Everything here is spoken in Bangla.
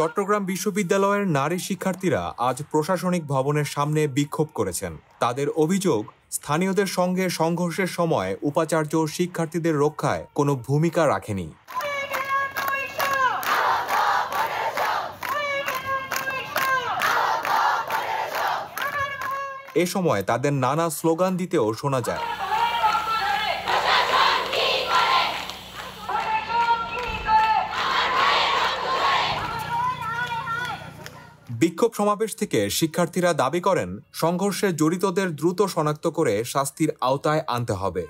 চট্টগ্রাম বিশ্ববিদ্যালয়ের নারী শিক্ষার্থীরা আজ প্রশাসনিক ভবনের সামনে বিক্ষোভ করেছেন। তাদের অভিযোগ, স্থানীয়দের সঙ্গে সংঘর্ষের সময় উপাচার্য শিক্ষার্থীদের রক্ষায় কোনো ভূমিকা রাখেনি। এ সময় তাদের নানা স্লোগান দিতেও শোনা যায়। বিক্ষোভ সমাবেশ থেকে শিক্ষার্থীরা দাবি করেন, সংঘর্ষে জড়িতদের দ্রুত শনাক্ত করে শাস্তির আওতায় আনতে হবে।